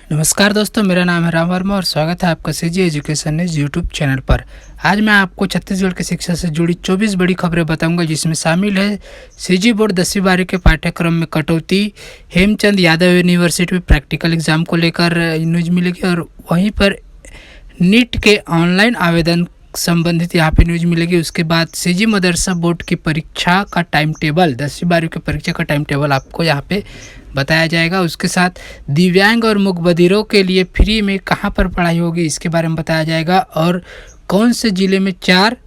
नमस्कार दोस्तों, मेरा नाम है राम वर्मा और स्वागत है आपका CG education news YouTube channel पर। आज मैं आपको छत्तीसगढ़ की शिक्षा से जुड़ी 24 बड़ी खबरें बताऊंगा, जिसमें शामिल है सीजी बोर्ड 10वीं 12वीं के पाठ्यक्रम में कटौती, हेमचंद यादव यूनिवर्सिटी में प्रैक्टिकल एग्जाम को लेकर न्यूज़ मिलेगी, और वहीं पर नीट के ऑनलाइन आवेदन संबंधित यहाँ पे न्यूज़ मिलेगी। उसके बाद सीजी मदरसा बोर्ड की परीक्षा का टाइम टेबल, 10वीं 12वीं की परीक्षा का टाइम टेबल आपको यहाँ पे बताया जाएगा। उसके साथ दिव्यांग और मूकबधिरों के लिए फ्री में कहाँ पर पढ़ाई होगी, इसके बारे में बताया जाएगा। और कौन से ज़िले में 4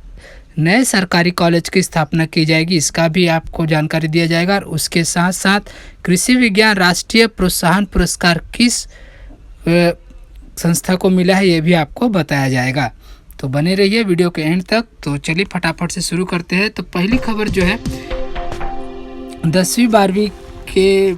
नए सरकारी कॉलेज की स्थापना की जाएगी, इसका भी आपको जानकारी दिया जाएगा। और उसके साथ साथ कृषि विज्ञान राष्ट्रीय प्रोत्साहन पुरस्कार किस संस्था को मिला है, ये भी आपको बताया जाएगा। तो बने रहिए वीडियो के एंड तक। तो चलिए फटाफट से शुरू करते हैं। तो पहली खबर जो है 10वीं 12वीं के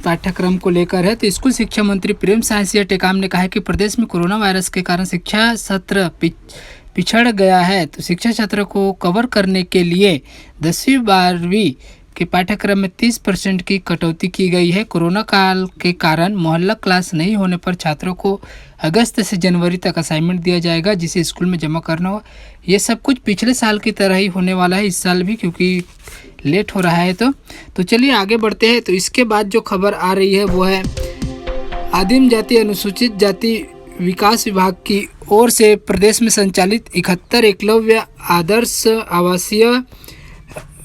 पाठ्यक्रम को लेकर है। तो स्कूल शिक्षा मंत्री प्रेम साय सिंह टेकाम ने कहा है कि प्रदेश में कोरोना वायरस के कारण शिक्षा सत्र पिछड़ गया है। तो शिक्षा सत्र को कवर करने के लिए 10वीं 12वीं के पाठ्यक्रम में 30% की कटौती की गई है। कोरोना काल के कारण मोहल्ला क्लास नहीं होने पर छात्रों को अगस्त से जनवरी तक असाइनमेंट दिया जाएगा, जिसे स्कूल में जमा करना हो। ये सब कुछ पिछले साल की तरह ही होने वाला है, इस साल भी, क्योंकि लेट हो रहा है। तो चलिए आगे बढ़ते हैं। तो इसके बाद जो खबर आ रही है वो है आदिम जाति अनुसूचित जाति विकास विभाग की ओर से प्रदेश में संचालित 71 एकलव्य आदर्श आवासीय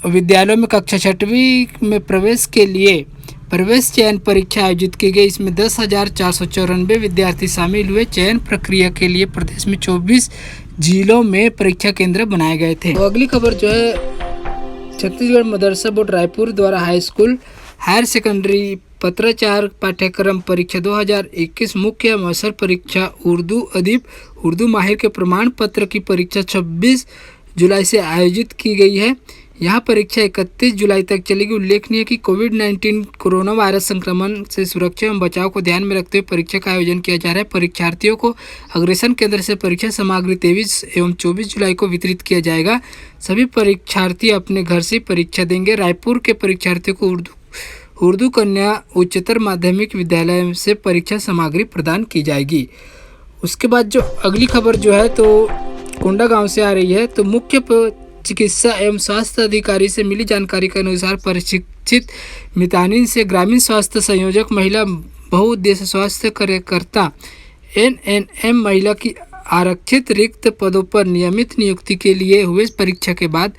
विद्यालयों में कक्षा 6वीं में प्रवेश के लिए प्रवेश चयन परीक्षा आयोजित की गई। इसमें 10,494 विद्यार्थी शामिल हुए। चयन प्रक्रिया के लिए प्रदेश में 24 जिलों में परीक्षा केंद्र बनाए गए थे। तो अगली खबर जो है छत्तीसगढ़ मदरसा बोर्ड रायपुर द्वारा हाई स्कूल हायर सेकेंडरी पत्राचार पाठ्यक्रम परीक्षा 2021 मुख्य अवसर परीक्षा उर्दू अदीब उर्दू माहिर के प्रमाण पत्र की परीक्षा 26 जुलाई से आयोजित की गई है। यह परीक्षा 31 जुलाई तक चलेगी। उल्लेखनीय है कि कोविड-19 कोरोना वायरस संक्रमण से सुरक्षा एवं बचाव को ध्यान में रखते हुए परीक्षा का आयोजन किया जा रहा है। परीक्षार्थियों को अग्रेसन केंद्र से परीक्षा सामग्री 23 एवं 24 जुलाई को वितरित किया जाएगा। सभी परीक्षार्थी अपने घर से परीक्षा देंगे। रायपुर के परीक्षार्थियों को उर्दू कन्या उच्चतर माध्यमिक विद्यालय से परीक्षा सामग्री प्रदान की जाएगी। उसके बाद जो अगली खबर जो है तो कोंडागांव से आ रही है। तो मुख्य चिकित्सा एवं स्वास्थ्य अधिकारी से मिली जानकारी के अनुसार प्रशिक्षित मितानिन से ग्रामीण स्वास्थ्य संयोजक महिला बहुउद्देश्य स्वास्थ्य कार्यकर्ता NNM महिला की आरक्षित रिक्त पदों पर नियमित नियुक्ति के लिए हुए परीक्षा के बाद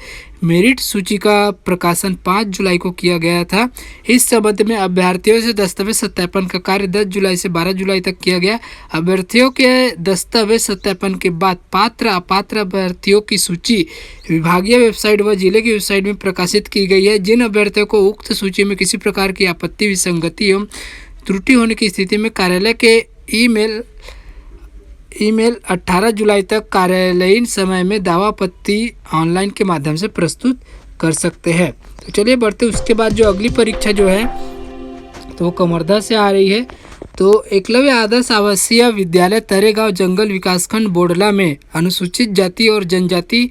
मेरिट सूची का प्रकाशन 5 जुलाई को किया गया था। इस संबंध में अभ्यर्थियों से दस्तावेज सत्यापन का कार्य 10 जुलाई से 12 जुलाई तक किया गया। अभ्यर्थियों के दस्तावेज सत्यापन के बाद पात्र अपात्र अभ्यर्थियों की सूची विभागीय वेबसाइट व जिले की वेबसाइट में प्रकाशित की गई है। जिन अभ्यर्थियों को उक्त सूची में किसी प्रकार की आपत्ति, विसंगति एवं त्रुटि होने की स्थिति में कार्यालय के ईमेल 18 जुलाई तक कार्यालयीन समय में दावा आपत्ति ऑनलाइन के माध्यम से प्रस्तुत कर सकते हैं। तो चलिए बढ़ते। उसके बाद जो अगली परीक्षा जो है तो वो कमरधा से आ रही है। तो एकलव्य आदर्श आवासीय विद्यालय तरेगांव जंगल विकासखंड बोडला में अनुसूचित जाति और जनजाति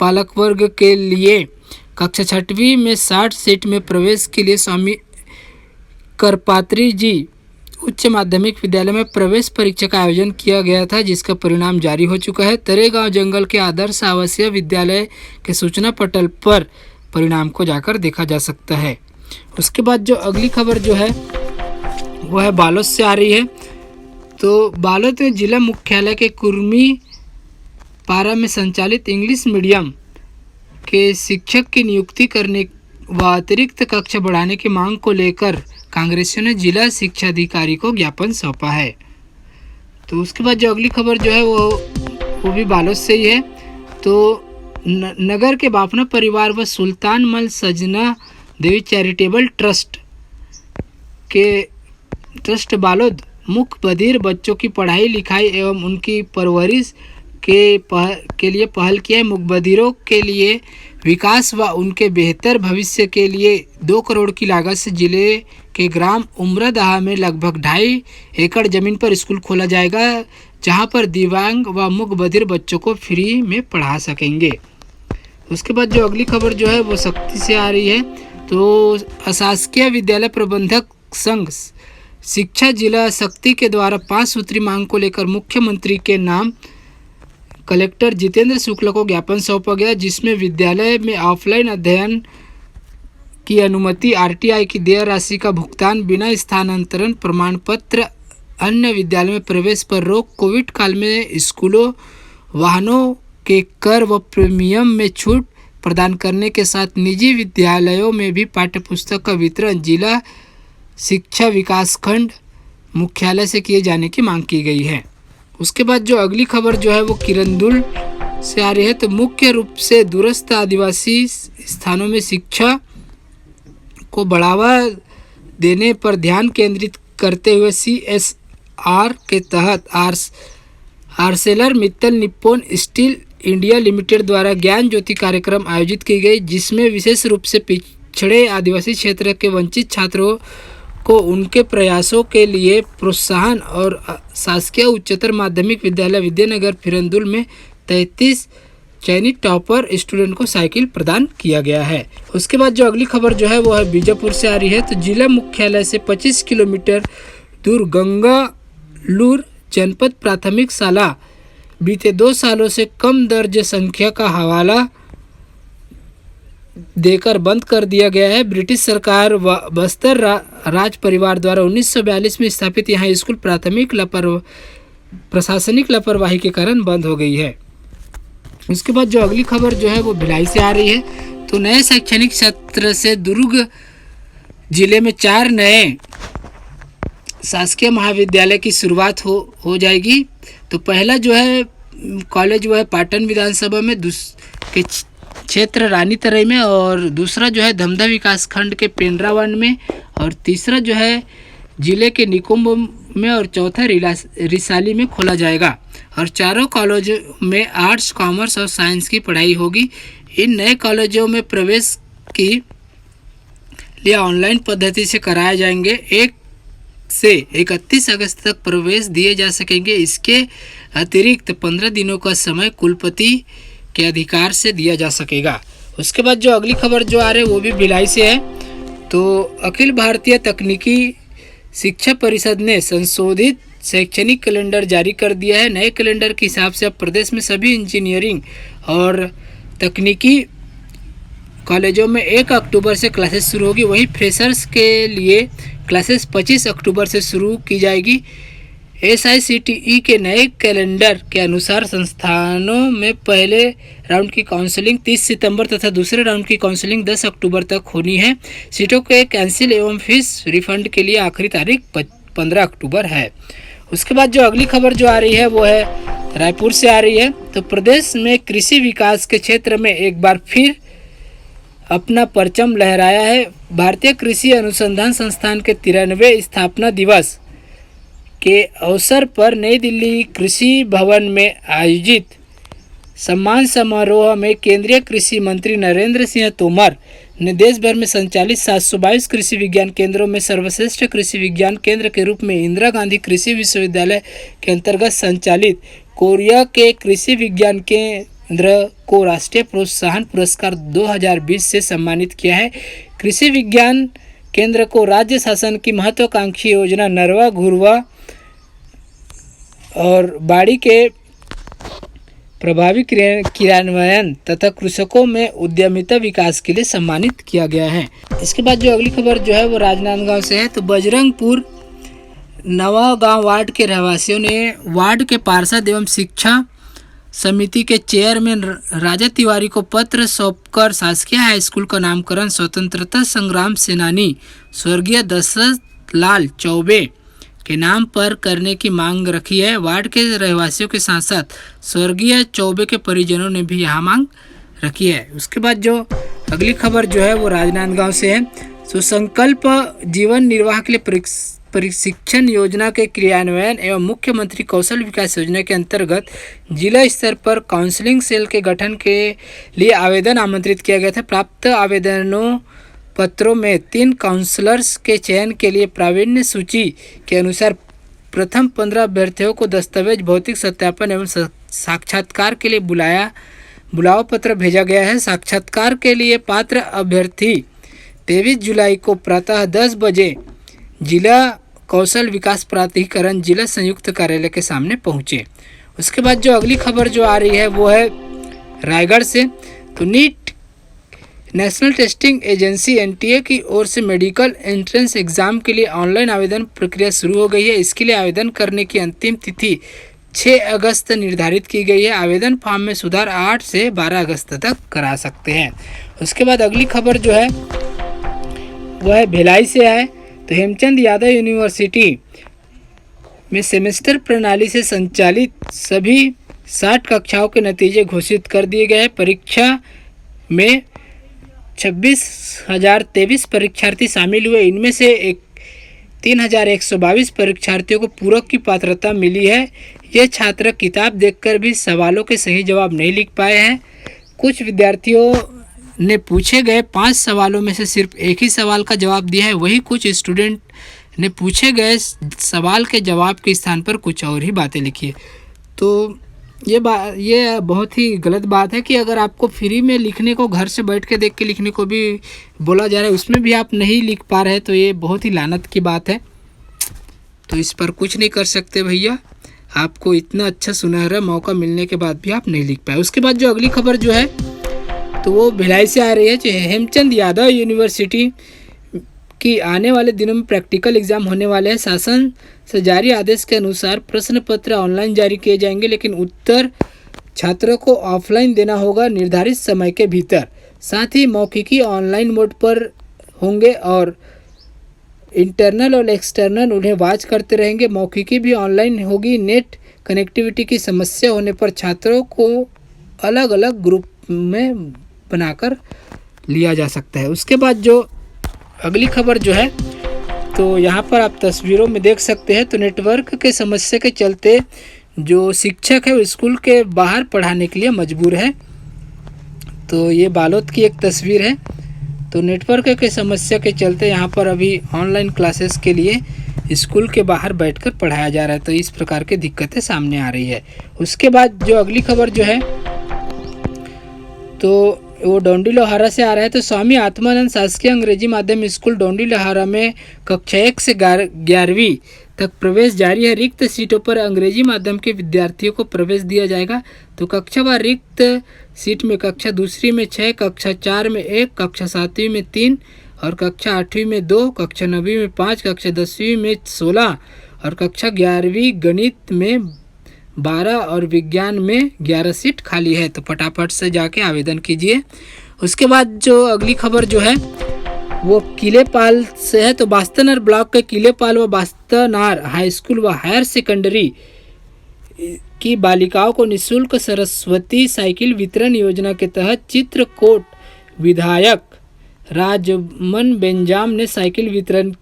बालक वर्ग के लिए कक्षा 6वीं में 60 सीट में प्रवेश के लिए स्वामी करपात्री जी उच्च माध्यमिक विद्यालय में प्रवेश परीक्षा का आयोजन किया गया था, जिसका परिणाम जारी हो चुका है। तरेगांव जंगल के आदर्श आवासीय विद्यालय के सूचना पटल पर परिणाम को जाकर देखा जा सकता है। उसके बाद जो अगली खबर जो है वह है बालोद से आ रही है। तो बालोद में जिला मुख्यालय के कुर्मी पारा में संचालित इंग्लिश मीडियम के शिक्षक की नियुक्ति करने व अतिरिक्त कक्षा बढ़ाने की मांग को लेकर कांग्रेसियों ने जिला शिक्षा अधिकारी को ज्ञापन सौंपा है। तो उसके बाद जो अगली खबर जो है वो भी बालोद से ही है। तो नगर के बाफना परिवार व सुल्तान मल सजना देवी चैरिटेबल ट्रस्ट बालोद मुख्य बधिर बच्चों की पढ़ाई लिखाई एवं उनकी परवरिश के लिए पहल किया है। मुखबधिरों के लिए विकास व उनके बेहतर भविष्य के लिए 2 करोड़ की लागत से जिले के ग्राम उमरादहा में लगभग 2.5 एकड़ जमीन पर स्कूल खोला जाएगा, जहां पर दिव्यांग व मुखबधिर बच्चों को फ्री में पढ़ा सकेंगे। उसके बाद जो अगली खबर जो है वो शक्ति से आ रही है। तो अशासकीय विद्यालय प्रबंधक संघ शिक्षा जिला शक्ति के द्वारा 5 सूत्री मांग को लेकर मुख्यमंत्री के नाम कलेक्टर जितेंद्र शुक्ल को ज्ञापन सौंपा गया, जिसमें विद्यालय में ऑफलाइन अध्ययन की अनुमति, आरटीआई की देय राशि का भुगतान, बिना स्थानांतरण प्रमाण पत्र, अन्य विद्यालय में प्रवेश पर रोक, कोविड काल में स्कूलों वाहनों के कर व प्रीमियम में छूट प्रदान करने के साथ निजी विद्यालयों में भी पाठ्यपुस्तक का वितरण जिला शिक्षा विकास खंड मुख्यालय से किए जाने की मांग की गई है। उसके बाद जो अगली खबर जो है वो किरंदुल से आ रही है। तो मुख्य रूप से दूरस्थ आदिवासी स्थानों में शिक्षा को बढ़ावा देने पर ध्यान केंद्रित करते हुए CSR के तहत Arcelor Mittal Nippon steel India limited द्वारा ज्ञान ज्योति कार्यक्रम आयोजित की गई, जिसमें विशेष रूप से पिछड़े आदिवासी क्षेत्र के वंचित छात्रों को उनके प्रयासों के लिए प्रोत्साहन और शासकीय उच्चतर माध्यमिक विद्यालय विद्यानगर किरंदुल में 33 चयनित टॉपर स्टूडेंट को साइकिल प्रदान किया गया है। उसके बाद जो अगली खबर जो है वो है बीजापुर से आ रही है। तो जिला मुख्यालय से 25 किलोमीटर दूर गंगालूर जनपद प्राथमिक शाला बीते 2 सालों से कम दर्ज संख्या का हवाला देकर बंद कर दिया गया है। ब्रिटिश सरकार व बस्तर राज परिवार द्वारा 1942 में स्थापित यहां स्कूल प्रशासनिक लापरवाही के कारण बंद हो गई है। उसके बाद जो अगली खबर जो है वो भिलाई से आ रही है। तो नए शैक्षणिक सत्र से दुर्ग जिले में 4 नए शासकीय महाविद्यालय की शुरुआत हो जाएगी। तो पहला जो है कॉलेज वो है पाटन विधानसभा में के क्षेत्र रानी तराई में, और दूसरा जो है धमधा विकास खंड के पेंड्रावन में, और तीसरा जो है जिले के निकुंभ में, और चौथा रिसाली में खोला जाएगा। और चारों कॉलेजों में आर्ट्स, कॉमर्स और साइंस की पढ़ाई होगी। इन नए कॉलेजों में प्रवेश की लिए ऑनलाइन पद्धति से कराए जाएंगे। 1 से 31 अगस्त तक प्रवेश दिए जा सकेंगे। इसके अतिरिक्त 15 दिनों का समय कुलपति के अधिकार से दिया जा सकेगा। उसके बाद जो अगली खबर जो आ रही है वो भी भिलाई से है। तो अखिल भारतीय तकनीकी शिक्षा परिषद ने संशोधित शैक्षणिक कैलेंडर जारी कर दिया है। नए कैलेंडर के हिसाब से अब प्रदेश में सभी इंजीनियरिंग और तकनीकी कॉलेजों में 1 अक्टूबर से क्लासेस शुरू होगी। वहीं फ्रेशर्स के लिए क्लासेस 25 अक्टूबर से शुरू की जाएगी। SICTE के नए कैलेंडर के अनुसार संस्थानों में पहले राउंड की काउंसलिंग 30 सितंबर तथा दूसरे राउंड की काउंसलिंग 10 अक्टूबर तक होनी है। सीटों के कैंसिल एवं फीस रिफंड के लिए आखिरी तारीख 15 अक्टूबर है। उसके बाद जो अगली खबर जो आ रही है वो है रायपुर से आ रही है। तो प्रदेश में कृषि विकास के क्षेत्र में एक बार फिर अपना परचम लहराया है। भारतीय कृषि अनुसंधान संस्थान के 93वें स्थापना दिवस के अवसर पर नई दिल्ली कृषि भवन में आयोजित सम्मान समारोह में केंद्रीय कृषि मंत्री नरेंद्र सिंह तोमर ने देश भर में संचालित 722 कृषि विज्ञान केंद्रों में सर्वश्रेष्ठ कृषि विज्ञान केंद्र के रूप में इंदिरा गांधी कृषि विश्वविद्यालय के अंतर्गत संचालित कोरिया के कृषि विज्ञान केंद्र को राष्ट्रीय प्रोत्साहन पुरस्कार 2020 से सम्मानित किया है। कृषि विज्ञान केंद्र को राज्य शासन की महत्वाकांक्षी योजना नरवा घुरवा और बाड़ी के प्रभावी क्रियान्वयन तथा कृषकों में उद्यमिता विकास के लिए सम्मानित किया गया है। इसके बाद जो अगली खबर जो है वो राजनांदगांव से है। तो बजरंगपुर नवागांव वार्ड के रहवासियों ने वार्ड के पार्षद एवं शिक्षा समिति के चेयरमैन राजा तिवारी को पत्र सौंपकर शासकीय हाई स्कूल का नामकरण स्वतंत्रता संग्राम सेनानी स्वर्गीय दशरथ लाल चौबे के नाम पर करने की मांग रखी है। वार्ड के रहवासियों के साथ साथ स्वर्गीय चौबे के परिजनों ने भी यह मांग रखी है। उसके बाद जो अगली खबर जो है वो राजनांदगांव से है। तो संकल्प जीवन निर्वाह के लिए प्रशिक्षण योजना के क्रियान्वयन एवं मुख्यमंत्री कौशल विकास योजना के अंतर्गत जिला स्तर पर काउंसलिंग सेल के गठन के लिए आवेदन आमंत्रित किया गया था। प्राप्त आवेदनों पत्रों में 3 काउंसलर्स के चयन के लिए प्रावीण्य सूची के अनुसार प्रथम 15 अभ्यर्थियों को दस्तावेज भौतिक सत्यापन एवं साक्षात्कार के लिए बुलावा पत्र भेजा गया है। साक्षात्कार के लिए पात्र अभ्यर्थी 23 जुलाई को प्रातः 10 बजे जिला कौशल विकास प्राधिकरण जिला संयुक्त कार्यालय के सामने पहुंचे। उसके बाद जो अगली खबर जो आ रही है वो है रायगढ़ से। तो NEET national testing agency NTA की ओर से मेडिकल एंट्रेंस एग्जाम के लिए ऑनलाइन आवेदन प्रक्रिया शुरू हो गई है। इसके लिए आवेदन करने की अंतिम तिथि 6 अगस्त निर्धारित की गई है। आवेदन फॉर्म में सुधार 8 से 12 अगस्त तक करा सकते हैं। उसके बाद अगली खबर जो है वह है भिलाई से है। तो हेमचंद यादव यूनिवर्सिटी में सेमेस्टर प्रणाली से संचालित सभी 60 कक्षाओं के नतीजे घोषित कर दिए गए हैं। परीक्षा में 26,023 परीक्षार्थी शामिल हुए। इनमें से 3,122 परीक्षार्थियों को पूरक की पात्रता मिली है। ये छात्र किताब देखकर भी सवालों के सही जवाब नहीं लिख पाए हैं। कुछ विद्यार्थियों ने पूछे गए 5 सवालों में से सिर्फ एक ही सवाल का जवाब दिया है। वहीं कुछ स्टूडेंट ने पूछे गए सवाल के जवाब के स्थान पर कुछ और ही बातें लिखी है। तो ये बहुत ही गलत बात है कि अगर आपको फ्री में लिखने को, घर से बैठ के देख के लिखने को भी बोला जा रहा है, उसमें भी आप नहीं लिख पा रहे हैं, तो ये बहुत ही लानत की बात है। तो इस पर कुछ नहीं कर सकते भैया। आपको इतना अच्छा सुनहरा मौका मिलने के बाद भी आप नहीं लिख पाए। उसके बाद जो अगली खबर जो है तो वो भिलाई से आ रही है। जो हेमचंद यादव यूनिवर्सिटी कि आने वाले दिनों में प्रैक्टिकल एग्जाम होने वाले हैं। शासन से जारी आदेश के अनुसार प्रश्न पत्र ऑनलाइन जारी किए जाएंगे, लेकिन उत्तर छात्रों को ऑफलाइन देना होगा निर्धारित समय के भीतर। साथ ही मौखिकी ऑनलाइन मोड पर होंगे और इंटरनल और एक्सटर्नल उन्हें वॉच करते रहेंगे। मौखिकी भी ऑनलाइन होगी। नेट कनेक्टिविटी की समस्या होने पर छात्रों को अलग अलग ग्रुप में बनाकर लिया जा सकता है। उसके बाद जो अगली खबर जो है तो यहाँ पर आप तस्वीरों में देख सकते हैं। तो नेटवर्क के समस्या के चलते जो शिक्षक है वो स्कूल के बाहर पढ़ाने के लिए मजबूर है। तो ये बालोद की एक तस्वीर है। तो नेटवर्क के समस्या के चलते यहाँ पर अभी ऑनलाइन क्लासेस के लिए स्कूल के बाहर बैठकर पढ़ाया जा रहा है। तो इस प्रकार की दिक्कतें सामने आ रही है। उसके बाद जो अगली खबर जो है तो वो डोंडी लोहारा से आ रहा है। तो स्वामी आत्मानंद शासकीय अंग्रेजी माध्यम स्कूल डोंडी लोहारा में कक्षा 1 से 11वीं तक प्रवेश जारी है। रिक्त सीटों पर अंग्रेजी माध्यम के विद्यार्थियों को प्रवेश दिया जाएगा। तो कक्षावार रिक्त सीट में कक्षा 2 में 6, कक्षा 4 में 1, कक्षा 7वीं में 3 और कक्षा 8वीं में 2, कक्षा 9वीं में 5, कक्षा 10वीं में 16 और कक्षा 11वीं गणित में 12 और विज्ञान में 11 सीट खाली है। तो फटाफट से जाके आवेदन कीजिए। उसके बाद जो अगली खबर जो है वो किलेपाल से है। तो बास्तनार ब्लॉक के किलेपाल व बास्तनार हाई स्कूल व हायर सेकेंडरी की बालिकाओं को निःशुल्क सरस्वती साइकिल वितरण योजना के तहत चित्रकूट विधायक राजमन बेंजाम ने साइकिल वितरण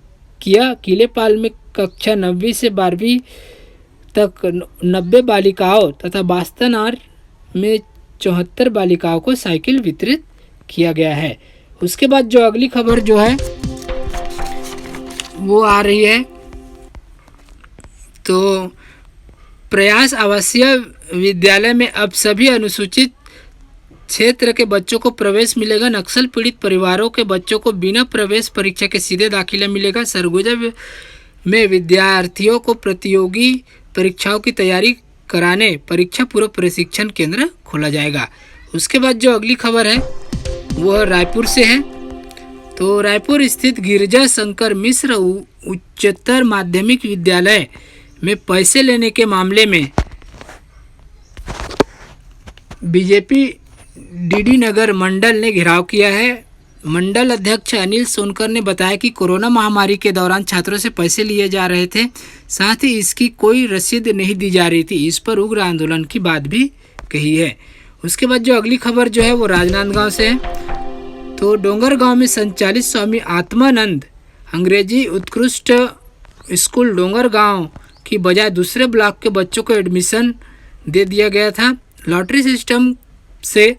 किया। किलेपाल में कक्षा 9वीं से 12वीं तक 90 बालिकाओं तथा बास्तनार में 74 बालिकाओं को साइकिल वितरित किया गया है। उसके बाद जो अगली खबर जो है वो आ रही है तो प्रयास आवासीय विद्यालय में अब सभी अनुसूचित क्षेत्र के बच्चों को प्रवेश मिलेगा। नक्सल पीड़ित परिवारों के बच्चों को बिना प्रवेश परीक्षा के सीधे दाखिला मिलेगा। सरगुजा में विद्यार्थियों को प्रतियोगी परीक्षाओं की तैयारी कराने परीक्षा पूर्व प्रशिक्षण केंद्र खोला जाएगा। उसके बाद जो अगली खबर है वह रायपुर से है। तो रायपुर स्थित गिरजा शंकर मिश्र उच्चतर माध्यमिक विद्यालय में पैसे लेने के मामले में बीजेपी डीडी नगर मंडल ने घेराव किया है। मंडल अध्यक्ष अनिल सोनकर ने बताया कि कोरोना महामारी के दौरान छात्रों से पैसे लिए जा रहे थे, साथ ही इसकी कोई रसीद नहीं दी जा रही थी। इस पर उग्र आंदोलन की बात भी कही है। उसके बाद जो अगली खबर जो है वो राजनांदगांव से है। तो डोंगरगांव में संचालित स्वामी आत्मानंद अंग्रेजी उत्कृष्ट स्कूल डोंगरगांव की बजाय दूसरे ब्लॉक के बच्चों को एडमिशन दे दिया गया था। लॉटरी सिस्टम से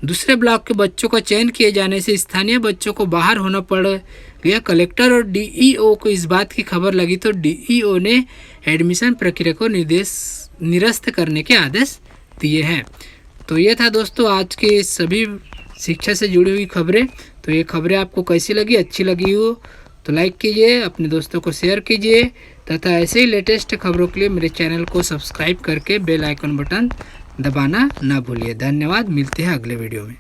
दूसरे ब्लॉक के बच्चों का चयन किए जाने से स्थानीय बच्चों को बाहर होना पड़ गया। कलेक्टर और डीईओ को इस बात की खबर लगी तो डीईओ ने एडमिशन प्रक्रिया को निरस्त करने के आदेश दिए हैं। तो ये था दोस्तों आज के सभी शिक्षा से जुड़ी हुई खबरें। तो ये खबरें आपको कैसी लगी, अच्छी लगी हो तो लाइक कीजिए, अपने दोस्तों को शेयर कीजिए तथा ऐसे ही लेटेस्ट खबरों के लिए मेरे चैनल को सब्सक्राइब करके बेल आइकन बटन दबाना ना भूलिए। धन्यवाद, मिलते हैं अगले वीडियो में।